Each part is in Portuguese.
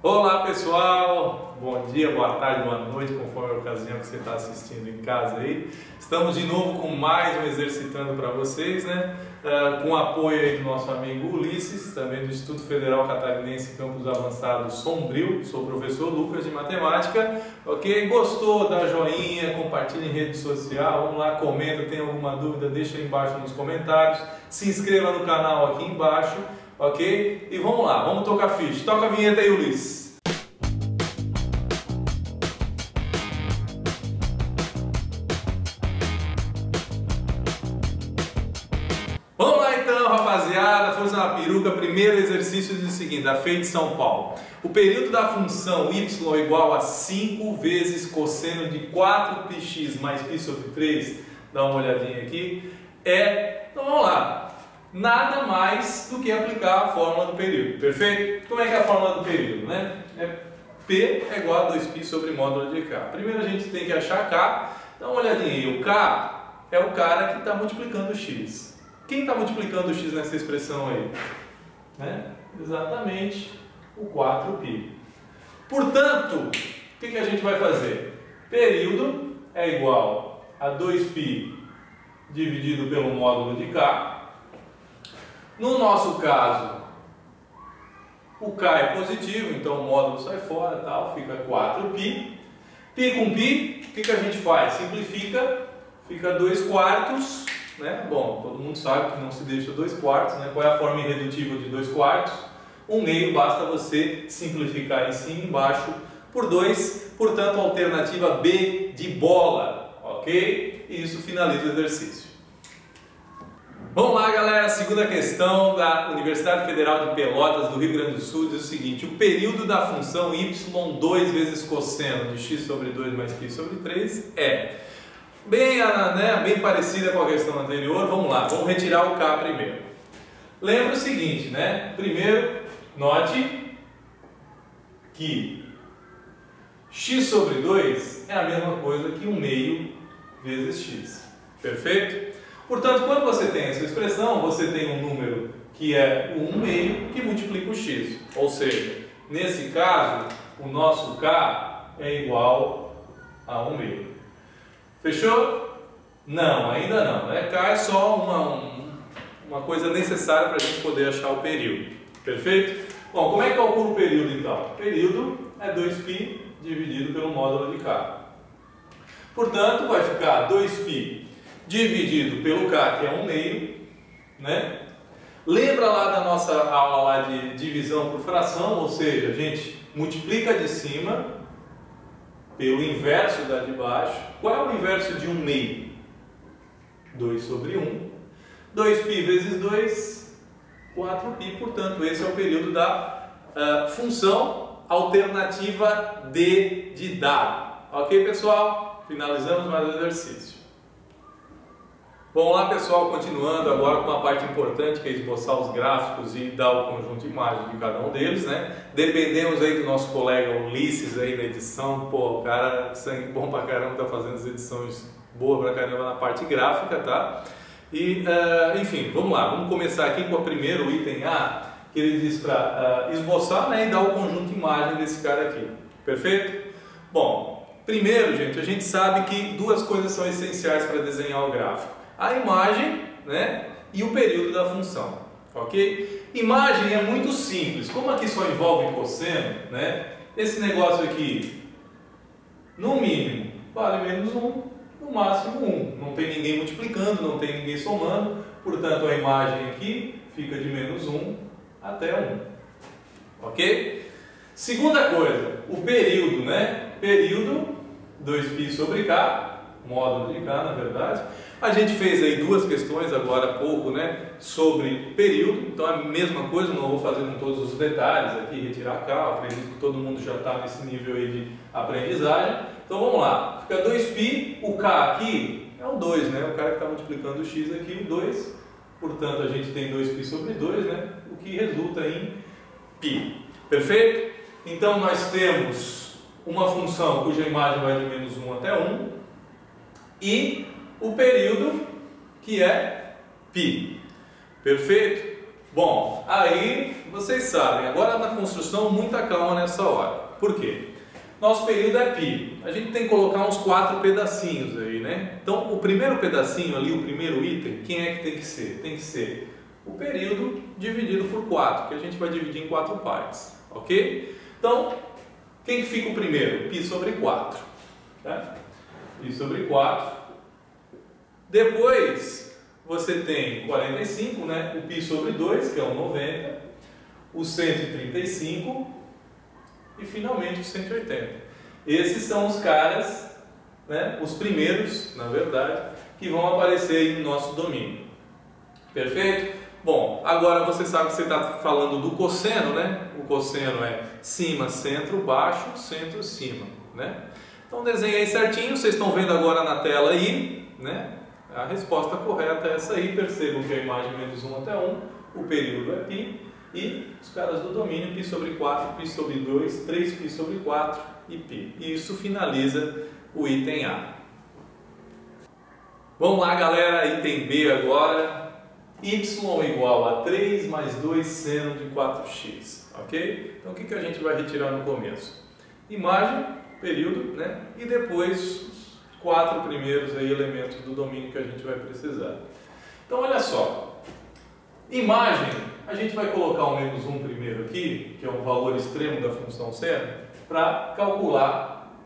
Olá pessoal, bom dia, boa tarde, boa noite, conforme a ocasião que você está assistindo em casa aí. Estamos de novo com mais um Exercitando para vocês, né? Com o apoio aí do nosso amigo Ulisses, também do Instituto Federal Catarinense Campus Avançado Sombrio. Sou o professor Lucas de Matemática, ok? Gostou? Dá joinha, compartilha em rede social, vamos lá, comenta, tem alguma dúvida, deixa aí embaixo nos comentários. Se inscreva no canal aqui embaixo. Ok? E vamos lá, vamos tocar ficha. Toca a vinheta aí, Ulisses. Vamos lá então, rapaziada. Fazer uma peruca. Primeiro exercício diz o seguinte, da FEI de São Paulo. O período da função y igual a 5 vezes cosseno de 4πx mais π sobre 3, dá uma olhadinha aqui, então vamos lá. Nada mais do que aplicar a fórmula do período, perfeito? Como é que é a fórmula do período, né? P é igual a 2π sobre módulo de K. Primeiro a gente tem que achar K, dá uma olhadinha aí, o K é o cara que está multiplicando o X. Quem está multiplicando o X nessa expressão aí? Exatamente o 4π. Portanto, o que a gente vai fazer? Período é igual a 2π dividido pelo módulo de K. No nosso caso, o K é positivo, então o módulo sai fora, tal, fica 4π. Π com π, o que a gente faz? Simplifica, fica 2/4, né? Bom, todo mundo sabe que não se deixa 2/4, né? Qual é a forma irredutível de 2/4? 1/2, basta você simplificar em cima e embaixo por 2, portanto, alternativa B de bola, ok? E isso finaliza o exercício. Vamos lá, galera, segunda questão da Universidade Federal de Pelotas do Rio Grande do Sul diz o seguinte: o período da função y 2 vezes cosseno de x sobre 2 mais π sobre 3 é bem parecida com a questão anterior. Vamos lá, vamos retirar o k primeiro. Lembra o seguinte, né? Primeiro, note que x sobre 2 é a mesma coisa que 1/2 vezes x, perfeito? Portanto, quando você tem essa expressão, você tem um número que é o 1/2 que multiplica o x. Ou seja, nesse caso, o nosso k é igual a 1/2. Fechou? Não, ainda não, né? K é só uma coisa necessária para a gente poder achar o período. Perfeito? Bom, como é que calcula o período então? O período é 2π dividido pelo módulo de k. Portanto, vai ficar 2π dividido pelo K, que é 1/2, né? Lembra lá da nossa aula lá de divisão por fração, ou seja, a gente multiplica de cima pelo inverso da de baixo. Qual é o inverso de 1/2? 2 sobre 1. 2π vezes 2, 4π, portanto, esse é o período da função alternativa D de dado. Ok, pessoal? Finalizamos mais o exercício. Bom, lá pessoal, continuando agora com uma parte importante que é esboçar os gráficos e dar o conjunto de imagem de cada um deles, né? Dependemos aí do nosso colega Ulisses aí na edição, pô, o cara sangue bom pra caramba, tá fazendo as edições boas pra caramba na parte gráfica, tá? E, enfim, vamos lá, vamos começar aqui com o primeiro item A, que ele diz para esboçar, né, e dar o conjunto de imagem desse cara aqui, perfeito? Bom, primeiro, gente, a gente sabe que duas coisas são essenciais para desenhar o gráfico. A imagem, né, e o período da função, ok? Imagem é muito simples, como aqui só envolve cosseno, né, esse negócio aqui, no mínimo, vale menos 1, no máximo 1. Não tem ninguém multiplicando, não tem ninguém somando, portanto a imagem aqui fica de menos 1 até 1, ok? Segunda coisa, o período, né, período, 2π sobre K, módulo de K, na verdade. A gente fez aí duas questões agora há pouco, né, sobre período, então é a mesma coisa, não vou fazer com todos os detalhes aqui, retirar K, acredito que todo mundo já está nesse nível aí de aprendizagem. Então vamos lá, fica 2π, o K aqui é o 2, né, o cara que está multiplicando o x aqui, o 2, portanto a gente tem 2π sobre 2, né, o que resulta em π, perfeito? Então nós temos uma função cuja imagem vai de menos 1 até 1 e o período que é π. Perfeito? Bom, aí vocês sabem, agora na construção muita calma nessa hora. Por quê? Nosso período é π. A gente tem que colocar uns 4 pedacinhos aí, né? Então o primeiro pedacinho ali, o primeiro item, quem é que tem que ser? Tem que ser o período dividido por 4, que a gente vai dividir em 4 partes, ok? Então, quem que fica o primeiro? π sobre 4. Tá? π sobre 4. Depois você tem 45, né? O π sobre 2, que é o 90, o 135 e finalmente o 180. Esses são os caras, né? Os primeiros, na verdade, que vão aparecer aí no nosso domínio. Perfeito? Bom, agora você sabe que você está falando do cosseno, né? O cosseno é cima, centro, baixo, centro, cima, né? Então desenha aí certinho, vocês estão vendo agora na tela aí, né? A resposta correta é essa aí, percebam que a imagem menos 1 até 1, o período é π, e os caras do domínio, π sobre 4, π sobre 2, 3π sobre 4 e π. E isso finaliza o item A. Vamos lá, galera, item B agora. Y igual a 3 mais 2 seno de 4x, ok? Então o que a gente vai retirar no começo? Imagem, período, né? E depois 4 primeiros aí elementos do domínio que a gente vai precisar. Então olha só, imagem, a gente vai colocar o menos 1 primeiro aqui, que é um valor extremo da função seno, para calcular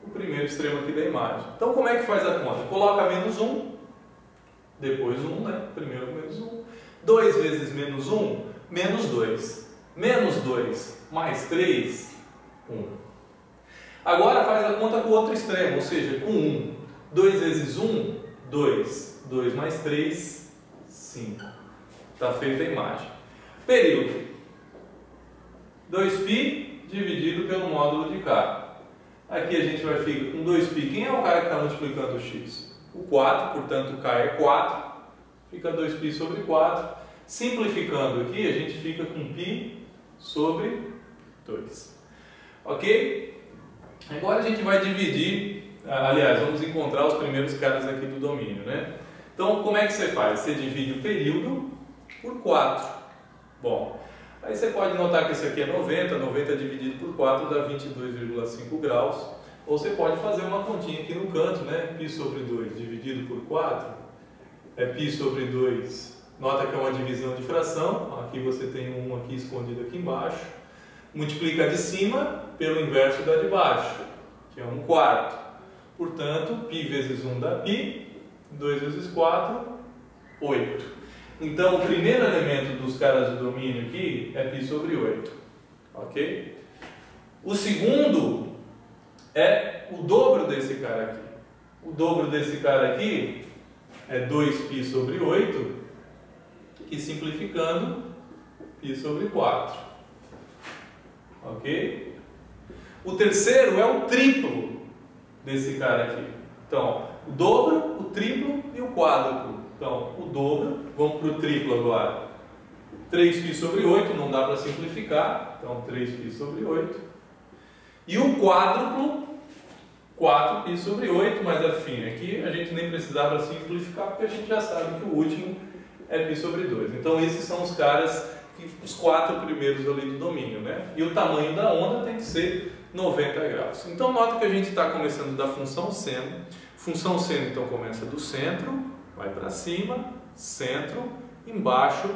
o primeiro extremo aqui da imagem. Então como é que faz a conta? Coloca menos 1, depois 1, né? Primeiro menos 1, 2 vezes menos 1, menos 2. Menos 2 mais 3, 1. Agora faz a conta com o outro extremo, ou seja, com 1. 2 vezes 1, 2. 2 mais 3, 5. Está feita a imagem. Período. 2π dividido pelo módulo de K. Aqui a gente vai ficar com 2π. Quem é o cara que está multiplicando o x? O 4, portanto K é 4. Fica 2π sobre 4. Simplificando aqui, a gente fica com π sobre 2. Ok? Agora a gente vai dividir, aliás, vamos encontrar os primeiros caras aqui do domínio, né? Então, como é que você faz? Você divide o período por 4. Bom, aí você pode notar que esse aqui é 90, 90 dividido por 4 dá 22,5 graus. Ou você pode fazer uma continha aqui no canto, né? π sobre 2 dividido por 4 é π sobre 2. Nota que é uma divisão de fração, aqui você tem um aqui escondido aqui embaixo. Multiplica a de cima pelo inverso da de baixo, que é 1/4. Portanto, π vezes 1 dá π, 2 vezes 4, 8. Então, o primeiro elemento dos caras do domínio aqui é π sobre 8. Ok? O segundo é o dobro desse cara aqui. O dobro desse cara aqui é 2π sobre 8, e simplificando, π sobre 4. Ok? O terceiro é o triplo desse cara aqui. Então, o dobro, o triplo e o quádruplo. Então, o dobro, vamos para o triplo agora. 3π sobre 8, não dá para simplificar. Então, 3π sobre 8. E o quádruplo, 4π sobre 8, mas afim, aqui a gente nem precisava simplificar, porque a gente já sabe que o último é π sobre 2. Então, esses são os caras, os 4 primeiros ali do domínio, né? E o tamanho da onda tem que ser 90 graus. Então, nota que a gente está começando da função seno. Função seno, então, começa do centro, vai para cima, centro, embaixo,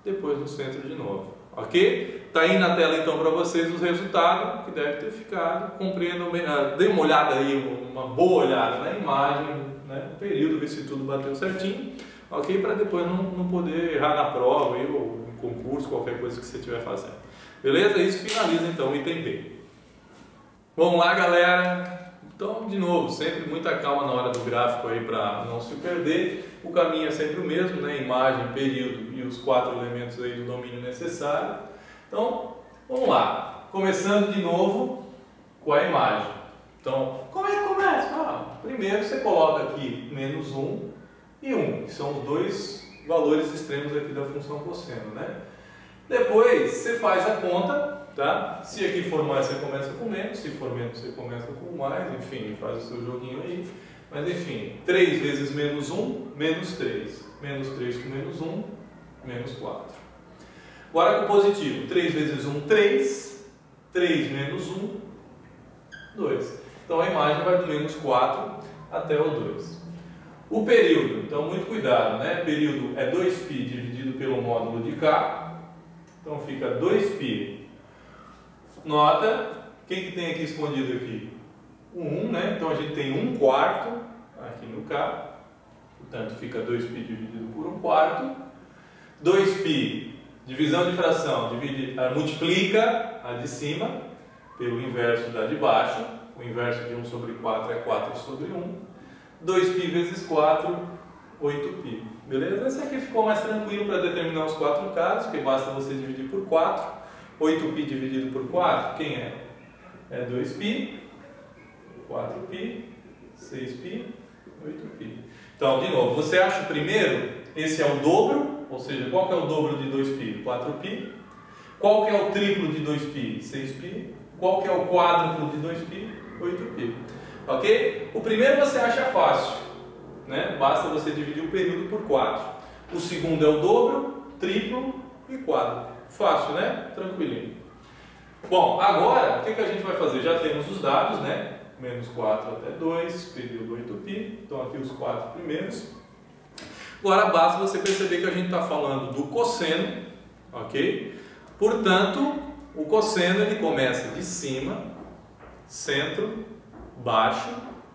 depois no centro de novo. Ok? Está aí na tela, então, para vocês os resultados, que deve ter ficado. Compreendam bem, dê uma olhada aí, uma boa olhada na imagem, né? No período, ver se tudo bateu certinho. Ok? Para depois não poder errar na prova aí, ou no concurso, qualquer coisa que você estiver fazendo. Beleza? Isso finaliza, então, o item B. Vamos lá, galera. Então, de novo, sempre muita calma na hora do gráfico aí para não se perder. O caminho é sempre o mesmo, né? Imagem, período e os 4 elementos aí do domínio necessário. Então, vamos lá. Começando de novo com a imagem. Então, como é que começa? Primeiro você coloca aqui menos 1 e 1, que são os dois valores extremos aqui da função cosseno, né? Depois você faz a conta, tá? Se aqui for mais, você começa com menos, se for menos, você começa com mais, enfim, faz o seu joguinho aí. Mas enfim, 3 vezes menos 1, menos 3. menos 3 com menos 1, menos 4. Agora com o positivo, 3 vezes 1, 3, 3 menos 1, 2. Então a imagem vai do menos 4 até o 2. O período, então muito cuidado, né? Período é 2π dividido pelo módulo de K, então fica 2π. Nota, quem que tem aqui escondido aqui? O 1, né? Então a gente tem 1/4 aqui no K, portanto fica 2π dividido por 1/4. 2π, divisão de fração, multiplica a de cima pelo inverso da de baixo. O inverso de 1 sobre 4 é 4 sobre 1. 2π vezes 4, 8π. Beleza? Esse aqui ficou mais tranquilo para determinar os 4 casos, porque basta você dividir por 4. 8π dividido por 4, quem é? É 2π, 4π, 6π, 8π. Então, de novo, você acha o primeiro, esse é o dobro, ou seja, qual que é o dobro de 2π? 4π. Qual que é o triplo de 2π? 6π. Qual que é o quádruplo de 2π? 8π. Ok? O primeiro você acha fácil, né? Basta você dividir o período por 4. O segundo é o dobro, triplo e quádruplo. Fácil, né? Tranquilinho. Bom, agora, o que a gente vai fazer? Já temos os dados, né? Menos 4 até 2, período 8π. Então aqui os 4 primeiros. Agora basta você perceber que a gente está falando do cosseno, ok? Portanto, o cosseno ele começa de cima, centro, baixo,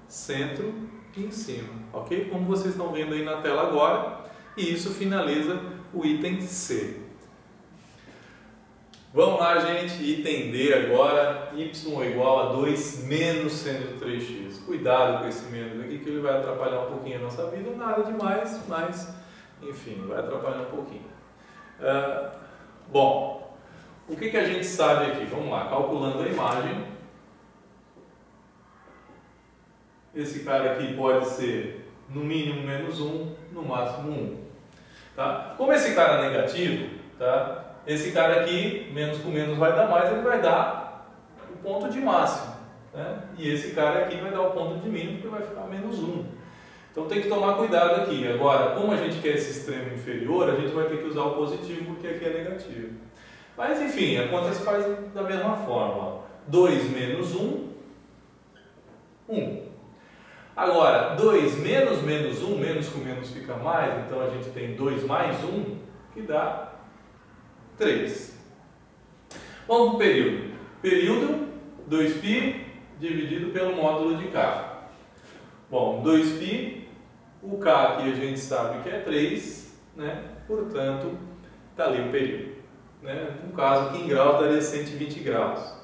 centro e em cima, ok? Como vocês estão vendo aí na tela agora, e isso finaliza o item C. Vamos lá, gente, item D agora, y igual a 2 menos seno de 3x. Cuidado com esse menos aqui, que ele vai atrapalhar um pouquinho a nossa vida, nada demais, mas, enfim, vai atrapalhar um pouquinho. Bom, o que a gente sabe aqui? Vamos lá, calculando a imagem. Esse cara aqui pode ser no mínimo menos 1, no máximo 1. Tá? Como esse cara é negativo, tá? Esse cara aqui, menos com menos vai dar mais, ele vai dar o ponto de máximo. Né? E esse cara aqui vai dar o ponto de mínimo, porque vai ficar menos 1. Então tem que tomar cuidado aqui. Agora, como a gente quer esse extremo inferior, a gente vai ter que usar o positivo, porque aqui é negativo. Mas enfim, a conta se faz da mesma forma. 2 menos 1, 1. Agora, 2 menos menos 1, menos com menos fica mais, então a gente tem 2 mais 1, que dá 3. Vamos para o período. Período, 2π dividido pelo módulo de K. Bom, 2π, o K aqui a gente sabe que é 3, né? Portanto, está ali o período. Né? No caso aqui em graus daria 120 graus.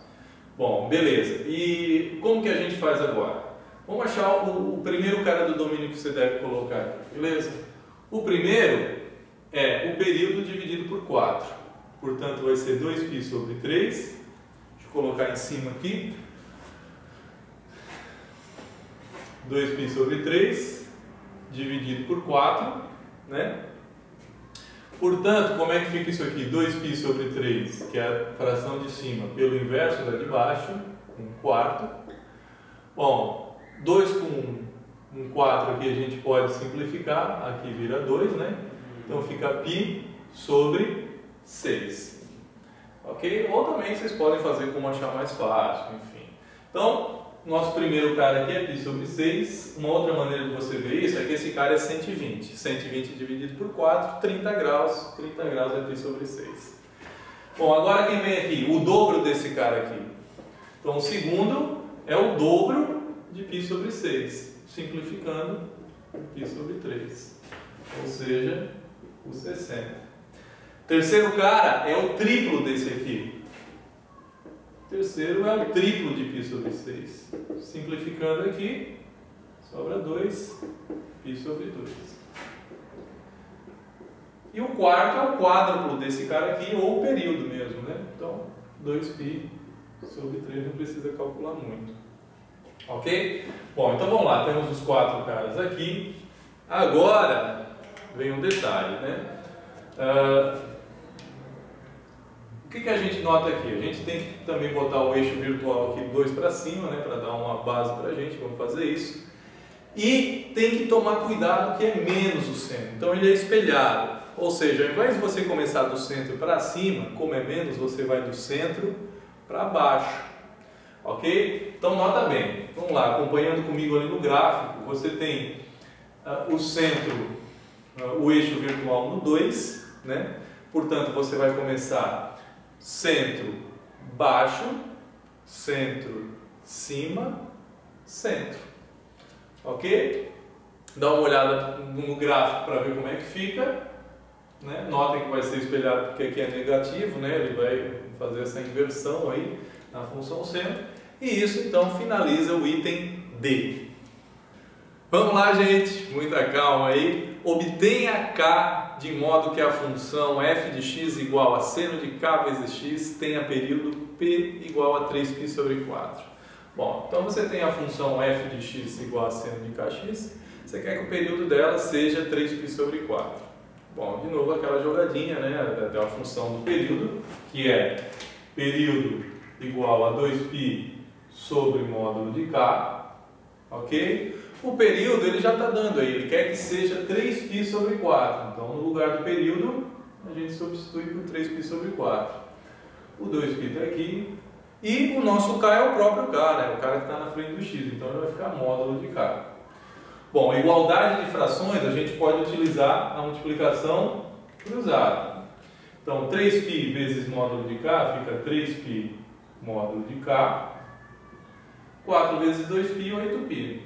Bom, beleza. E como que a gente faz agora? Vamos achar o primeiro cara do domínio que você deve colocar aqui, beleza? O primeiro é o período dividido por 4. Portanto, vai ser 2π sobre 3. Deixa eu colocar em cima aqui. 2π sobre 3 dividido por 4, né? Portanto, como é que fica isso aqui? 2π sobre 3, que é a fração de cima, pelo inverso da de baixo, 1/4. Bom, 2 com 1/4 aqui a gente pode simplificar, aqui vira 2, né? Então fica π sobre 6. Ok? Ou também vocês podem fazer como achar mais fácil, enfim. Então, nosso primeiro cara aqui é π sobre 6. Uma outra maneira de você ver isso é que esse cara é 120. 120 dividido por 4, 30 graus. 30 graus é π sobre 6. Bom, agora quem vem aqui? O dobro desse cara aqui. Então, o segundo é o dobro de π sobre 6. Simplificando, π sobre 3. Ou seja, o 60. Terceiro cara é o triplo desse aqui. Terceiro é o triplo de π sobre 6. Simplificando aqui, sobra 2, π sobre 2. E o quarto é o quádruplo desse cara aqui, ou o período mesmo, né? Então, 2π sobre 3 não precisa calcular muito. Ok? Bom, então vamos lá, temos os 4 caras aqui. Agora, vem um detalhe, né? O que a gente nota aqui? A gente tem que também botar o eixo virtual aqui 2 para cima, né, para dar uma base para a gente, vamos fazer isso. E tem que tomar cuidado que é menos o centro, então ele é espelhado. Ou seja, ao invés de você começar do centro para cima, como é menos, você vai do centro para baixo. Ok? Então nota bem, vamos lá, acompanhando comigo ali no gráfico, você tem o centro, o eixo virtual no 2, né? Portanto, você vai começar centro, baixo, centro, cima, centro. Ok? Dá uma olhada no gráfico para ver como é que fica. Né? Notem que vai ser espelhado porque aqui é negativo, né? Ele vai fazer essa inversão aí na função centro. E isso então finaliza o item D. Vamos lá, gente, muita calma aí. Obtenha K de modo que a função f de x igual a seno de K vezes x tenha período P igual a 3π sobre 4. Bom, então você tem a função f de x igual a seno de kx, você quer que o período dela seja 3π sobre 4. Bom, de novo aquela jogadinha, né, da função do período, que é período igual a 2π sobre módulo de k, ok? O período ele já está dando aí, ele quer que seja 3π sobre 4, então no lugar do período a gente substitui por 3π sobre 4. O 2π está aqui. E o nosso K é o próprio K, né? O cara que está na frente do X, então ele vai ficar módulo de K. Bom, a igualdade de frações a gente pode utilizar a multiplicação cruzada. Então 3π vezes módulo de K fica 3π módulo de K, 4 vezes 2π, 8π.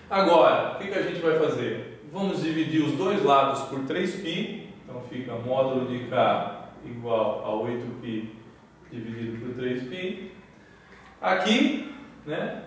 Agora, o que a gente vai fazer? Vamos dividir os dois lados por 3π, então fica módulo de K igual a 8π dividido por 3π. Aqui, né,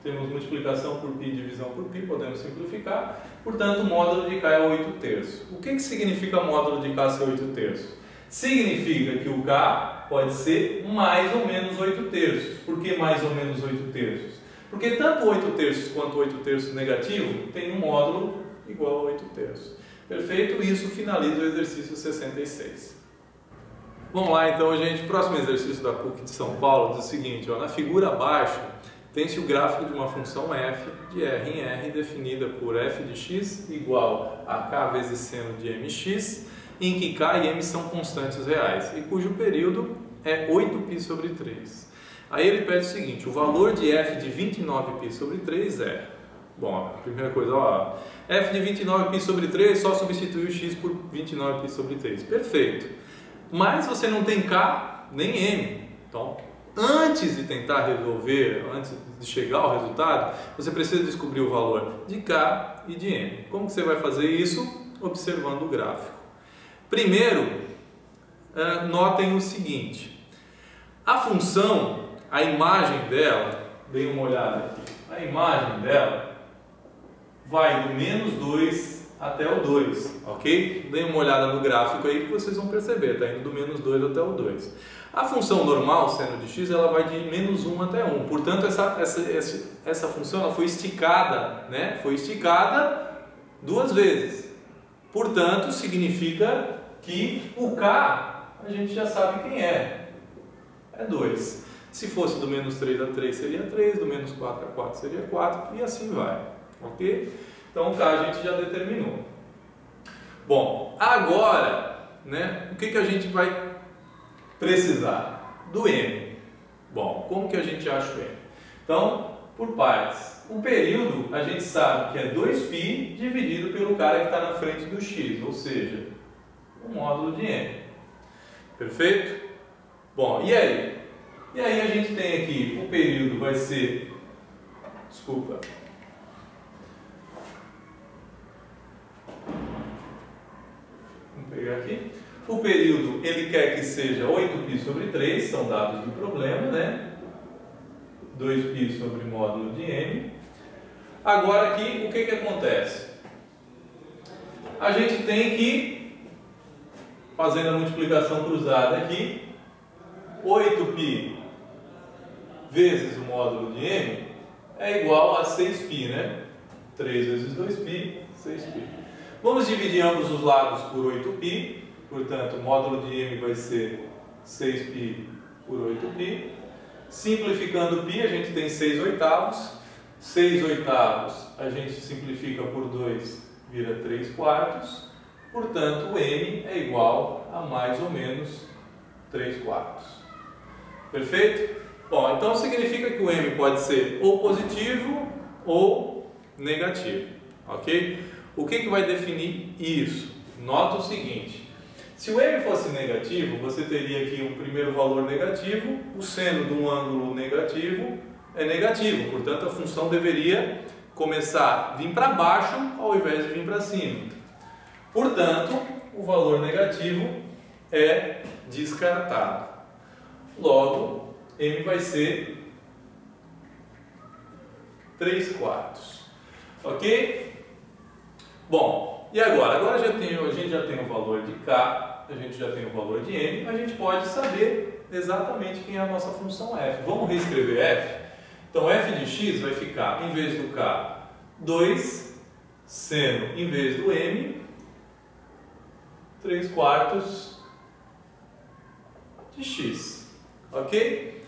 temos multiplicação por π, divisão por π, podemos simplificar. Portanto, o módulo de K é 8 terços. O que significa módulo de K ser 8 terços? Significa que o K pode ser mais ou menos 8 terços. Por que mais ou menos 8 terços? Porque tanto 8 terços quanto 8 terços negativo tem um módulo igual a 8 terços. Perfeito? Isso finaliza o exercício 66. Vamos lá então, gente. O próximo exercício da PUC de São Paulo diz o seguinte, ó, na figura abaixo tem-se o gráfico de uma função f de R em R definida por f de x igual a k vezes seno de mx, em que k e m são constantes reais e cujo período é 8π sobre 3. Aí ele pede o seguinte, o valor de f de 29π sobre 3 é... Bom, a primeira coisa, ó, f de 29π sobre 3, só substitui o x por 29π sobre 3. Perfeito. Mas você não tem K nem M. Então, antes de tentar resolver, antes de chegar ao resultado, você precisa descobrir o valor de K e de M. Como que você vai fazer isso? Observando o gráfico. Primeiro, notem o seguinte. A função, a imagem dela, dê uma olhada aqui, a imagem dela vai do menos 2 até o 2, ok? Dêem uma olhada no gráfico aí que vocês vão perceber, está indo do menos 2 até o 2. A função normal, seno de x, ela vai de menos 1 até 1. Portanto, essa função ela foi esticada, né? Foi esticada 2 vezes. Portanto, significa que o k, a gente já sabe quem é. É 2. Se fosse do menos 3 a 3, seria 3. Do menos 4 a 4, seria 4. E assim vai, ok? Então, o K a gente já determinou. Bom, agora, né, o que a gente vai precisar? Do M. Bom, como que a gente acha o M? Então, por partes. O período, a gente sabe que é 2π dividido pelo cara que está na frente do x, ou seja, o módulo de M. Perfeito? Bom, e aí? E aí a gente tem aqui, o período vai ser... Desculpa. Vamos pegar aqui. O período, ele quer que seja 8π sobre 3, são dados do problema, né? 2π sobre módulo de M. Agora aqui, o que acontece? A gente tem que, fazendo a multiplicação cruzada aqui, 8π vezes o módulo de M é igual a 6π, né? 3 vezes 2π, 6π. Vamos dividir ambos os lados por 8π, portanto, o módulo de M vai ser 6π por 8π. Simplificando π, a gente tem 6 oitavos. 6/8 a gente simplifica por 2, vira 3/4. Portanto, o m é igual a mais ou menos 3/4. Perfeito? Bom, então significa que o m pode ser ou positivo ou negativo. Ok? O que vai definir isso? Nota o seguinte. Se o m fosse negativo, você teria aqui um primeiro valor negativo. O seno de um ângulo negativo é negativo. Portanto, a função deveria começar a vir para baixo ao invés de vir para cima. Portanto, o valor negativo é descartado. Logo, m vai ser 3/4. Ok? Bom, e agora? Agora a gente já tem o valor de k, a gente já tem o valor de m, a gente pode saber exatamente quem é a nossa função f. Vamos reescrever f? Então, f de x vai ficar, em vez do k, 2 seno, em vez do m, 3/4 de x. Ok?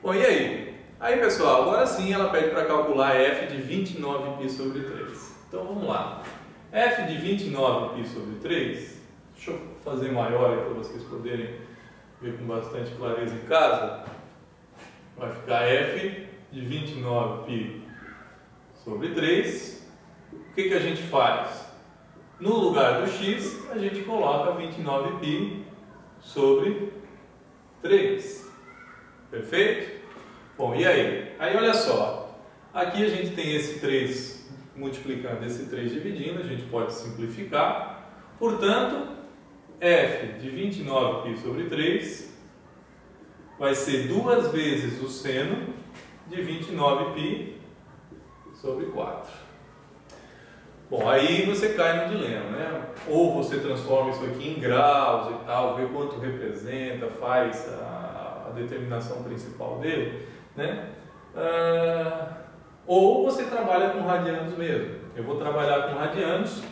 Bom, e aí? Aí, pessoal, agora sim ela pede para calcular f de 29π sobre 3. Então, vamos lá. f de 29π sobre 3, deixa eu fazer maior para vocês poderem ver com bastante clareza em casa. Vai ficar f de 29π sobre 3. O que a gente faz? No lugar do x, a gente coloca 29π sobre 3. Perfeito? Bom, e aí? Aí olha só, aqui a gente tem esse 3 multiplicando esse 3 dividindo, a gente pode simplificar. Portanto, f de 29π sobre 3 vai ser 2 vezes o seno de 29π sobre 4. Bom, aí você cai no dilema, né? Ou você transforma isso aqui em graus e tal, vê quanto representa, faz a determinação principal dele, né? Ou você trabalha com radianos mesmo. Eu vou trabalhar com radianos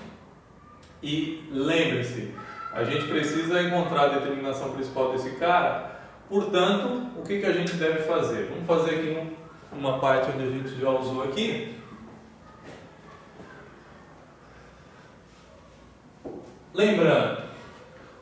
e lembre-se, a gente precisa encontrar a determinação principal desse cara. Portanto, o que a gente deve fazer? Vamos fazer aqui uma parte onde a gente já usou aqui. Lembrando,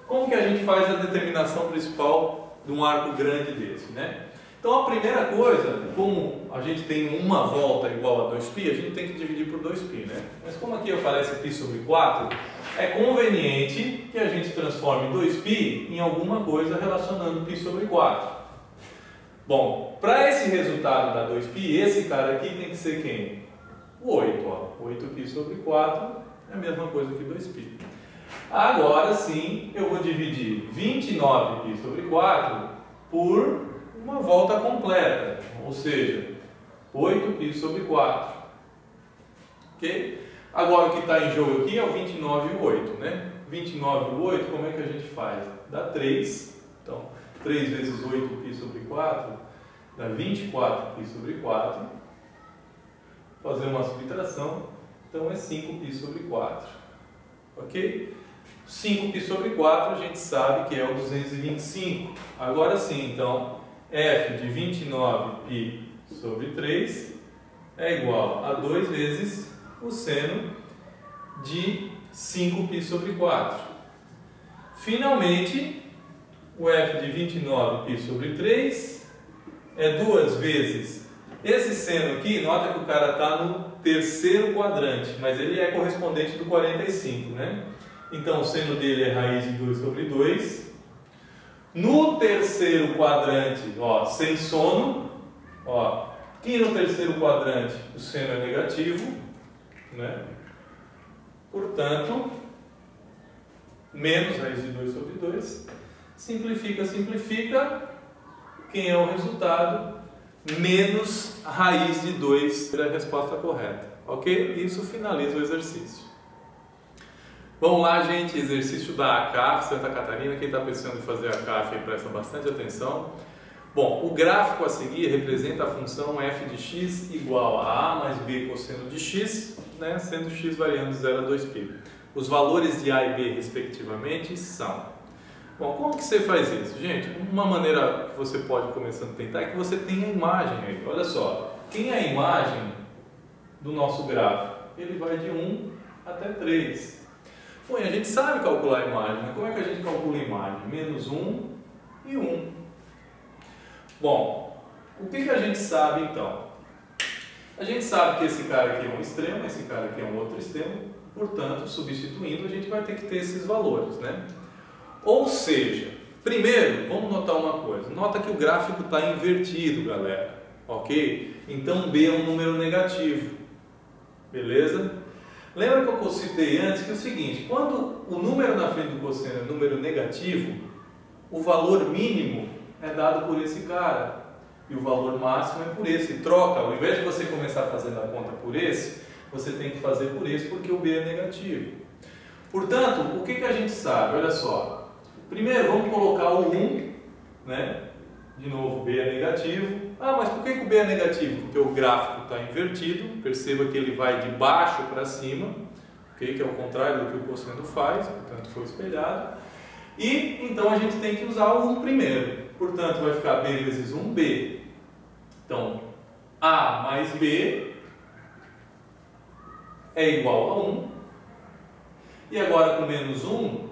como que a gente faz a determinação principal de um arco grande desse, né? Então a primeira coisa, como a gente tem uma volta igual a 2π, a gente tem que dividir por 2π, né? Mas como aqui aparece π sobre 4, é conveniente que a gente transforme 2π em alguma coisa relacionando π sobre 4. Bom, para esse resultado da 2π, esse cara aqui tem que ser quem? O 8, ó. 8π sobre 4 é a mesma coisa que 2π. Agora sim, eu vou dividir 29π sobre 4 por uma volta completa, ou seja, 8π sobre 4. Ok? Agora o que está em jogo aqui é o 29 e o 8, né? 29 e o 8, como é que a gente faz? Dá 3, então 3 vezes 8π sobre 4 dá 24π sobre 4. Fazer uma subtração, então é 5π sobre 4. Ok? 5π sobre 4 a gente sabe que é o 225. Agora sim, então, f de 29π sobre 3 é igual a 2 vezes o seno de 5π sobre 4. Finalmente, o f de 29π sobre 3 é 2 vezes esse seno aqui. Nota que o cara está no terceiro quadrante, mas ele é correspondente do 45, né? Então, o seno dele é raiz de 2 sobre 2. No terceiro quadrante, ó, sem sono, ó, aqui no terceiro quadrante o seno é negativo, né? Portanto, menos raiz de 2 sobre 2. Simplifica, simplifica. Quem é o resultado? Menos raiz de 2 é a resposta correta. Ok? Isso finaliza o exercício. Vamos lá, gente, exercício da ACAF, Santa Catarina. Quem está pensando em fazer a ACAF aí, presta bastante atenção. Bom, o gráfico a seguir representa a função f de x igual a mais b cosseno de x, né, sendo x variando de 0 a 2π. Os valores de a e b, respectivamente, são... Bom, como que você faz isso, gente? Uma maneira que você pode começando a tentar é que você tenha a imagem aí. Olha só, tem a imagem do nosso gráfico? Ele vai de 1 até 3. Bom, e a gente sabe calcular a imagem, né? Como é que a gente calcula a imagem? Menos 1 e 1. Bom, o que a gente sabe então? A gente sabe que esse cara aqui é um extremo, esse cara aqui é um outro extremo, portanto, substituindo, a gente vai ter que ter esses valores, né? Ou seja, primeiro, vamos notar uma coisa. Nota que o gráfico está invertido, galera, ok? Então, B é um número negativo, beleza? Lembra que eu citei antes que é o seguinte, quando o número na frente do cosseno é número negativo, o valor mínimo é dado por esse cara e o valor máximo é por esse. Troca, ao invés de você começar fazendo a conta por esse, você tem que fazer por esse porque o B é negativo. Portanto, o que a gente sabe? Olha só, primeiro vamos colocar o 1, né? De novo, B é negativo. Ah, mas por que o B é negativo? Porque o gráfico está invertido. Perceba que ele vai de baixo para cima, okay? Que é o contrário do que o cosseno faz, portanto foi espelhado. E então a gente tem que usar o 1 primeiro. Portanto, vai ficar B vezes 1B. Então, A mais B é igual a 1. E agora com menos 1,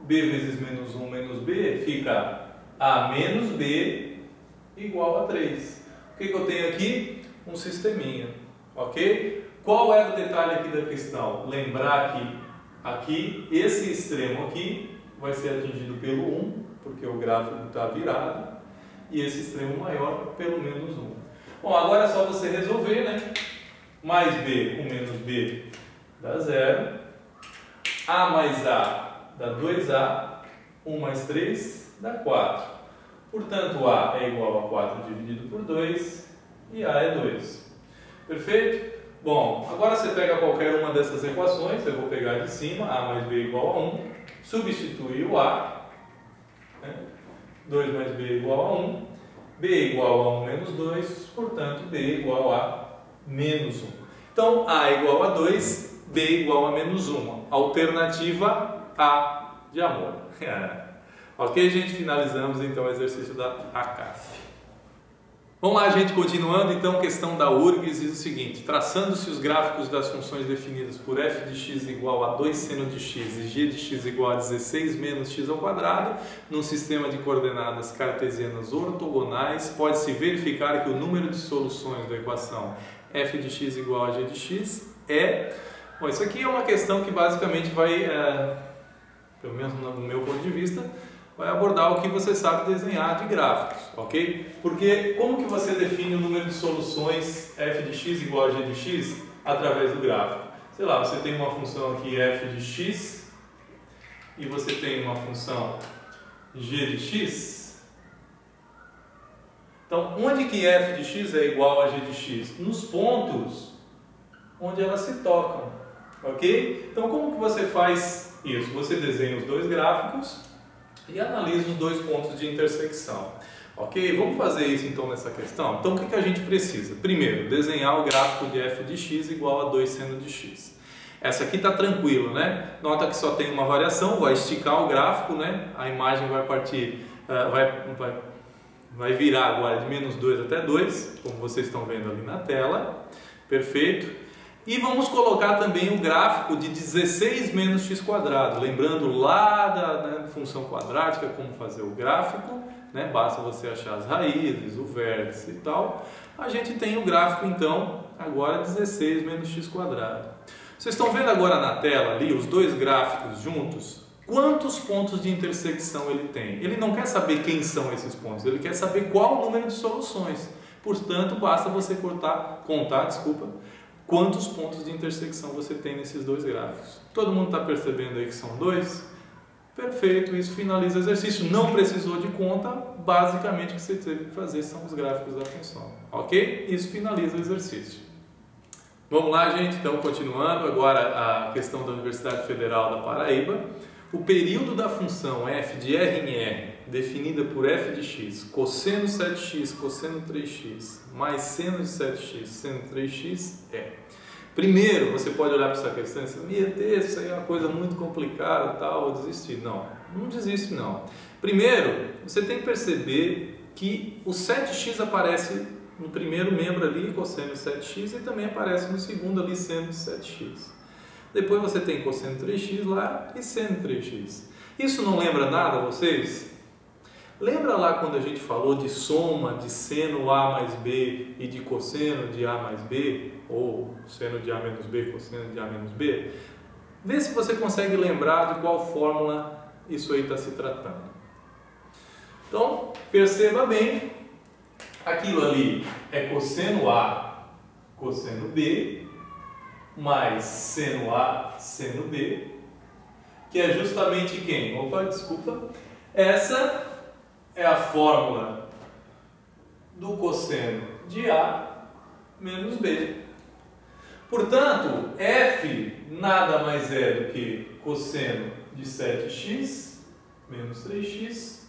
B vezes menos 1 menos B fica A menos B igual a 3. O que eu tenho aqui? Um sisteminha, ok? Qual é o detalhe aqui da questão? Lembrar que aqui, esse extremo aqui vai ser atingido pelo 1, porque o gráfico está virado, e esse extremo maior pelo menos 1. Bom, agora é só você resolver, né? Mais B com menos B dá 0. A mais A dá 2A. 1 mais 3 dá 4. Portanto, A é igual a 4 dividido por 2 e A é 2. Perfeito? Bom, agora você pega qualquer uma dessas equações, eu vou pegar de cima, A mais B igual a 1, substitui o A, né? 2 mais B igual a 1, B igual a 1 menos 2, portanto, B igual a menos 1. Então, A igual a 2, B igual a menos 1. Alternativa A de amor. Ok, gente? Finalizamos então o exercício da ACAF. Vamos lá, gente, continuando então, questão da URGS diz o seguinte: traçando-se os gráficos das funções definidas por f de x igual a 2 seno de x e g de x igual a 16 menos x ao quadrado, num sistema de coordenadas cartesianas ortogonais, pode-se verificar que o número de soluções da equação f de x igual a g de x é... Bom, isso aqui é uma questão que basicamente vai, pelo menos no meu ponto de vista, vai abordar o que você sabe desenhar de gráficos, ok? Porque como que você define o número de soluções f de x igual a g de x através do gráfico? Sei lá, você tem uma função aqui f de x e você tem uma função g de x. Então, onde que f de x é igual a g de x? Nos pontos onde elas se tocam, ok? Então, como que você faz isso? Você desenha os dois gráficos e analisa os dois pontos de intersecção. Ok? Vamos fazer isso então nessa questão? Então o que a gente precisa? Primeiro, desenhar o gráfico de f de x igual a 2 seno de x. Essa aqui está tranquilo, né? Nota que só tem uma variação, vai esticar o gráfico, né? A imagem vai partir, vai virar agora de menos 2 até 2, como vocês estão vendo ali na tela. Perfeito? E vamos colocar também o gráfico de 16 menos x quadrado, lembrando lá da função quadrática como fazer o gráfico, né? Basta você achar as raízes, o vértice e tal. A gente tem o gráfico então, agora 16 menos x quadrado. Vocês estão vendo agora na tela ali os dois gráficos juntos? Quantos pontos de intersecção ele tem? Ele não quer saber quem são esses pontos, ele quer saber qual o número de soluções. Portanto, basta você contar, quantos pontos de intersecção você tem nesses dois gráficos. Todo mundo está percebendo aí que são dois? Perfeito, isso finaliza o exercício. Não precisou de conta, basicamente o que você teve que fazer são os gráficos da função. Ok? Isso finaliza o exercício. Vamos lá, gente, então continuando agora a questão da Universidade Federal da Paraíba. O período da função f de r em r, definida por f de x, cosseno 7x, cosseno 3x, mais seno de 7x, seno 3x é. Primeiro, você pode olhar para essa questão e dizer, meu Deus, isso aí é uma coisa muito complicada, tal, vou desistir. Não, não desiste não. Primeiro, você tem que perceber que o 7x aparece no primeiro membro ali, cosseno de 7x, e também aparece no segundo ali, seno de 7x. Depois você tem cosseno de 3x lá e seno de 3x. Isso não lembra nada a vocês? Lembra lá quando a gente falou de soma de seno A mais B e de cosseno de A mais B? Ou seno de A menos B, cosseno de A menos B? Vê se você consegue lembrar de qual fórmula isso aí está se tratando. Então, perceba bem, aquilo ali é cosseno A, cosseno B, mais seno A, seno B, que é justamente quem? Opa, desculpa. Essa é a fórmula do cosseno de A menos B. Portanto, F nada mais é do que cosseno de 7x menos 3x,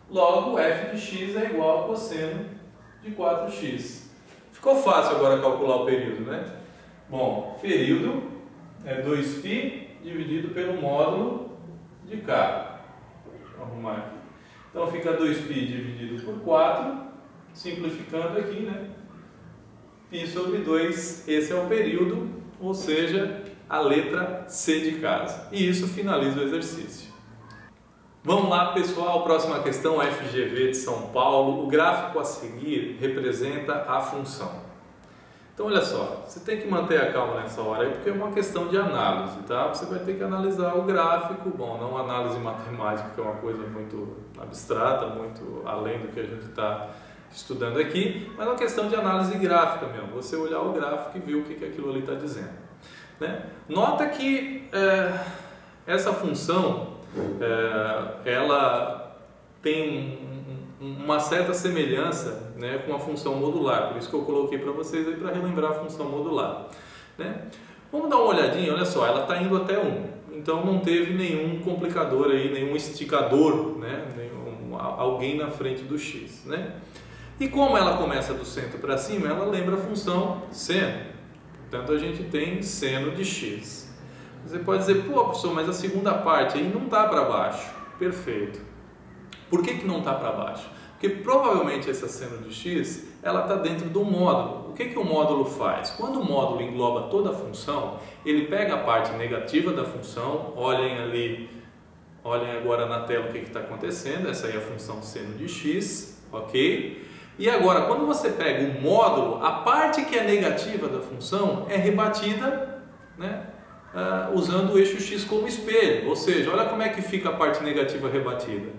logo f de x é igual a cosseno de 4x. Ficou fácil agora calcular o período, né? Bom, período é 2π dividido pelo módulo de K. Deixa eu arrumar aqui. Então fica 2π dividido por 4, simplificando aqui, né? Π sobre 2, esse é o período, ou seja, a letra C de casa. E isso finaliza o exercício. Vamos lá, pessoal, próxima questão, FGV de São Paulo. O gráfico a seguir representa a função. Então, olha só, você tem que manter a calma nessa hora aí, porque é uma questão de análise, tá? Você vai ter que analisar o gráfico, bom, não análise matemática, que é uma coisa muito abstrata, muito além do que a gente está estudando aqui, mas é uma questão de análise gráfica mesmo, você olhar o gráfico e ver o que aquilo ali está dizendo, né? Nota que essa função, ela tem uma certa semelhança, né, com a função modular, por isso que eu coloquei para vocês aí para relembrar a função modular, né? Vamos dar uma olhadinha, olha só, ela está indo até 1, então não teve nenhum complicador aí, nenhum esticador, né, alguém na frente do x, né? E como ela começa do centro para cima, ela lembra a função seno, portanto a gente tem seno de x. Você pode dizer, pô, professor, mas a segunda parte aí não está para baixo. Perfeito. Por que não está para baixo? Porque provavelmente essa seno de x, ela está dentro do módulo. O que o módulo faz? Quando o módulo engloba toda a função, ele pega a parte negativa da função, olhem ali, olhem agora na tela o que está acontecendo, essa aí é a função seno de x, ok? E agora, quando você pega o módulo, a parte que é negativa da função é rebatida, né? Usando o eixo x como espelho, ou seja, olha como é que fica a parte negativa rebatida.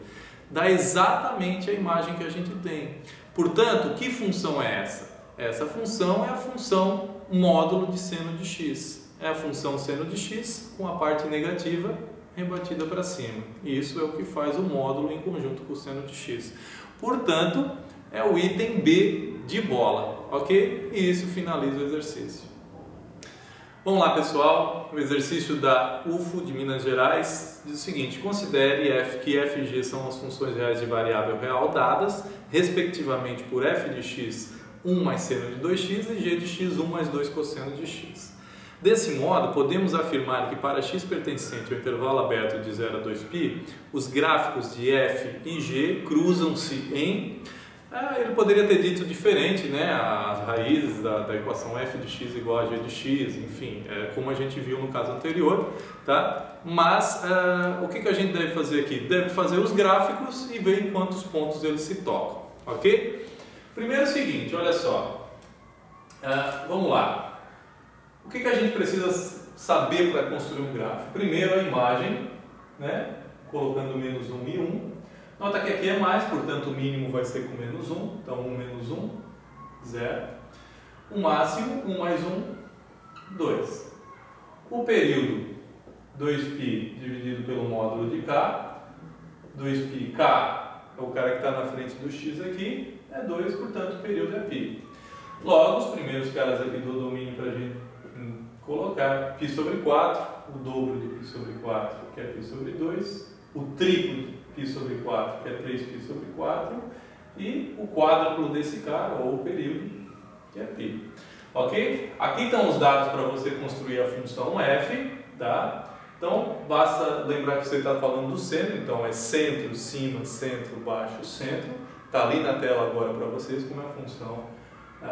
Dá exatamente a imagem que a gente tem. Portanto, que função é essa? Essa função é a função módulo de seno de x. É a função seno de x com a parte negativa rebatida para cima. E isso é o que faz o módulo em conjunto com o seno de x. Portanto, é o item B de bola, ok? E isso finaliza o exercício. Vamos lá, pessoal, o exercício da UFO de Minas Gerais diz o seguinte: considere que f e g são as funções reais de variável real dadas, respectivamente por f de x 1 mais seno de 2x e g de x 1 mais 2 cosseno de x. Desse modo, podemos afirmar que para x pertencente ao intervalo aberto de 0 a 2π, os gráficos de f e g cruzam-se em... ele poderia ter dito diferente, né? As raízes da equação f de x igual a g de x, enfim, como a gente viu no caso anterior, tá? Mas o que a gente deve fazer aqui? Deve fazer os gráficos e ver em quantos pontos eles se tocam, ok? Primeiro é o seguinte, olha só, vamos lá. O que a gente precisa saber para construir um gráfico? Primeiro a imagem, né? Colocando menos 1 e 1. Nota que aqui é mais, portanto o mínimo vai ser com menos 1, então 1 menos 1, 0. O máximo, 1 mais 1, 2. O período, 2π dividido pelo módulo de K, 2π, K é o cara que está na frente do x aqui, é 2, portanto o período é π. Logo, os primeiros caras aqui do domínio para a gente colocar, π sobre 4, o dobro de π sobre 4, que é π sobre 2, o triplo de π sobre 4, que é 3π sobre 4, e o quádruplo desse cara, ou o período, que é π. Ok? Aqui estão os dados para você construir a função f, tá? Então, basta lembrar que você está falando do centro, então é centro, cima, centro, baixo, centro. Está ali na tela agora para vocês como é a função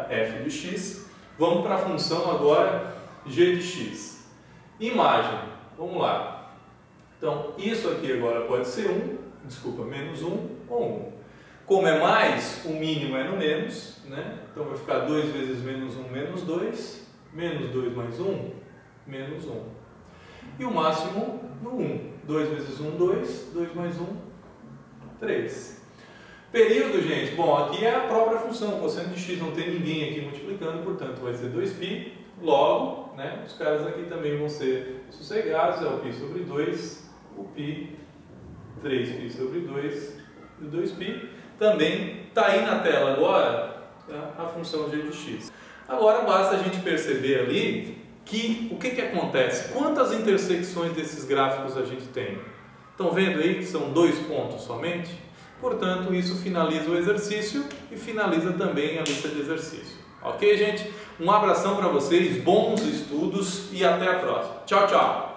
f de x. Vamos para a função agora g de x. Imagem, vamos lá. Então, isso aqui agora pode ser menos 1 ou 1. Como é mais, o mínimo é no menos, né? Então vai ficar 2 vezes menos 1, menos 2. Menos 2 mais 1, menos 1. E o máximo no 1. 2 vezes 1, 2. 2 mais 1, 3. Período, gente, bom, aqui é a própria função. Cosseno de x, não tem ninguém aqui multiplicando, portanto vai ser 2π. Logo, né, os caras aqui também vão ser sossegados. É o π sobre 2, o π, 3π sobre 2 e 2π. Também está aí na tela agora, tá, a função g de x. Agora basta a gente perceber ali que o que acontece? Quantas intersecções desses gráficos a gente tem? Estão vendo aí que são 2 pontos somente? Portanto, isso finaliza o exercício e finaliza também a lista de exercício. Ok, gente? Um abração para vocês, bons estudos e até a próxima. Tchau, tchau!